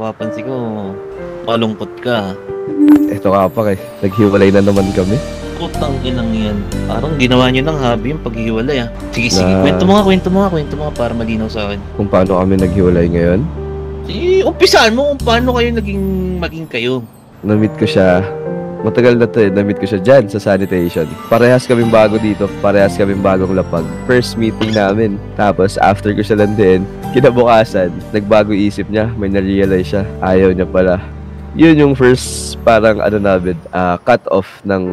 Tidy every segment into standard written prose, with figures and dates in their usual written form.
napapansin ko, malungkot ka. Ito nga pa naghiwalay na naman kami. Putang inang yan. Parang ginawa nyo ng hobby yung paghiwalay Sige, kwento mo nga para malinaw sa akin. Kung paano kami naghiwalay ngayon? Umpisaan mo kung paano kayo maging kayo. Na-meet ko siya, matagal na to na-meet ko siya dyan sa sanitation. Parehas kaming bago dito, parehas kaming bagong lapag. First meeting namin. Tapos after ko siya landiin, kinabukasan, nagbago isip niya, may na-realize siya. Ayaw niya pala. Yun yung first parang namin, cut off ng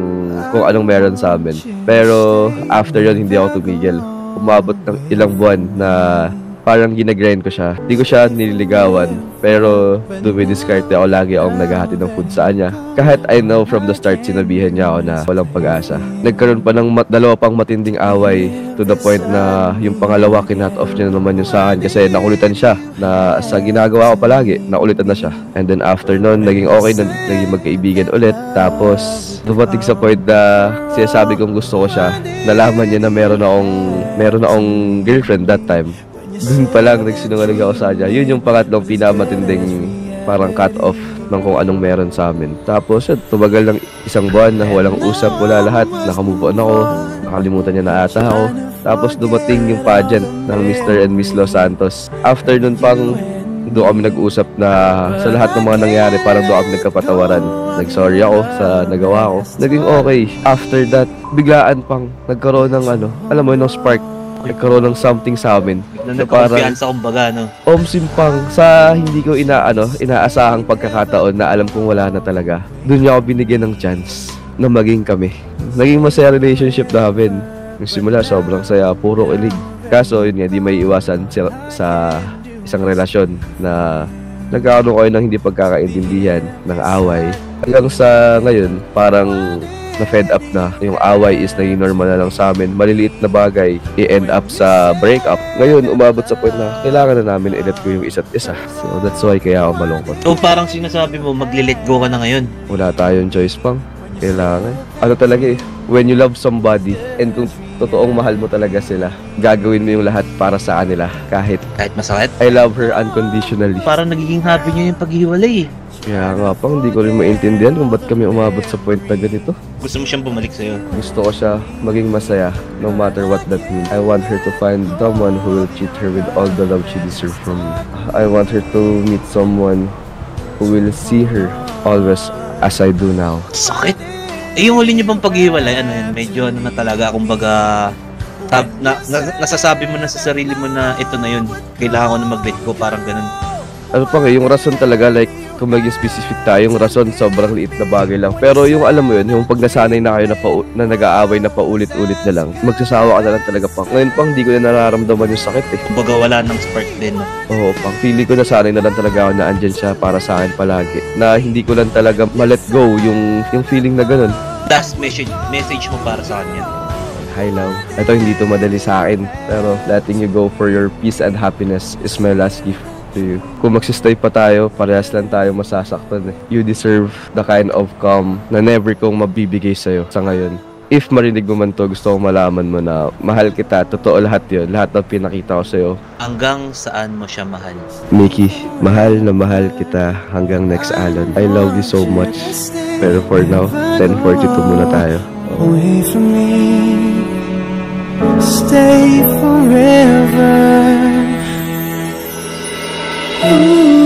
kung anong meron sa amin. Pero after yun, hindi ako tumigil. Umabot ng ilang buwan na parang ginagrind ko siya. Hindi ko siya nililigawan, pero dumidiskarte ako, lagi akong naghahati ng food sa kanya. Kahit I know from the start, sinabihan niya ako na walang pag-asa. Nagkaroon pa ng dalawa pang matinding away to the point na yung pangalawa, kinat off niya naman yung sa akin kasi nakulitan siya na sa ginagawa ko palagi, nakulitan na siya. And then after nun, naging okay na, naging magkaibigan ulit. Tapos dumating sa point na sinasabi kong gusto ko siya, nalaman niya na meron akong girlfriend that time. Doon pa lang nagsinungaling ako sa kanya. Yun yung pangatlong pinamatinding parang cut off ng kung anong meron sa amin. Tapos tumagal ng isang buwan na walang usap, wala lahat. Nakamove on ako, nakalimutan niya na ata ako. Tapos dumating yung pageant ng Mr. and Miss Los Santos. After nun pang doon kami nag-usap na sa lahat ng mga nangyari, parang doon kami nagkapatawaran. Nag-sorry ako sa nagawa ko. Naging okay. After that, biglaan pang nagkaroon ng alam mo, ng spark. Nagkaroon ng something sa amin. Nagkumpiyansa kumbaga, no? Simpang sa hindi ko inaasahang pagkakataon na alam kong wala na talaga. Doon niya ako binigyan ng chance na maging kami. Naging masaya relationship namin. Yung simula, sobrang saya, puro kilig. Kaso, yun nga, di may iwasan sa isang relasyon na nagkakaroon kayo ng hindi pagkakaintindihan, ng away. Hanggang sa ngayon, parang na-fed up na. Yung away is naging normal na lang sa amin. Maliliit na bagay, i-end up sa breakup. Ngayon, umabot sa point na kailangan na namin i-let go yung isa't isa. So, that's why kaya ako malungkot. So, parang sinasabi mo, magli-let go ka na ngayon? Wala tayong choice pang. Kailangan. Talaga when you love somebody, and kung totoong mahal mo talaga sila, gagawin mo yung lahat para sa kanila. Kahit masakit? I love her unconditionally. Parang nagiging hobby niyo yung paghiwalay Kaya nga pang, hindi ko rin maintindihan kung ba't kami umabot sa point na ganito. Gusto mo siyang bumalik sa'yo? Gusto ko siya maging masaya, no matter what that means. I want her to find someone who will treat her with all the love she deserves from me. I want her to meet someone who will see her always as I do now. Sakit! Yung huli niyo bang paghiwalay, medyo na talaga, kumbaga, nasasabi mo na sa sarili mo na ito na yun, kailangan ko na mag-let go, parang ganun. Yung rason talaga, like, kung maging specific tayo, yung rason sobrang liit na bagay lang. Pero yung alam mo yun, yung pag nasanay na kayo na nag-aaway na paulit-ulit na lang, magsasawa ka na lang talaga pang. Ngayon pang, hindi ko na nararamdaman yung sakit Kumbaga wala nang spark din. Oo, pang. Feeling ko nasanay na lang talaga ako na andyan siya para sa akin palagi. Na hindi ko lang talaga ma-let go yung feeling na ganun. Last message mo para sa kanya. Hi, love. Ito, hindi to madali sa akin. Pero letting you go for your peace and happiness is my last gift to you. Kung magsistay pa tayo, parehas lang tayo masasaktan You deserve the kind of calm na never kong mabibigay sa'yo sa ngayon. If marinig mo man to, gusto kong malaman mo na mahal kita. Totoo lahat yun. Lahat ng pinakita ko sa'yo. Hanggang saan mo siya mahal? Mickey, mahal na mahal kita hanggang next alon. I love you so much. Pero for now, 10:42 muna tayo. Away from me, stay forever. Ooh.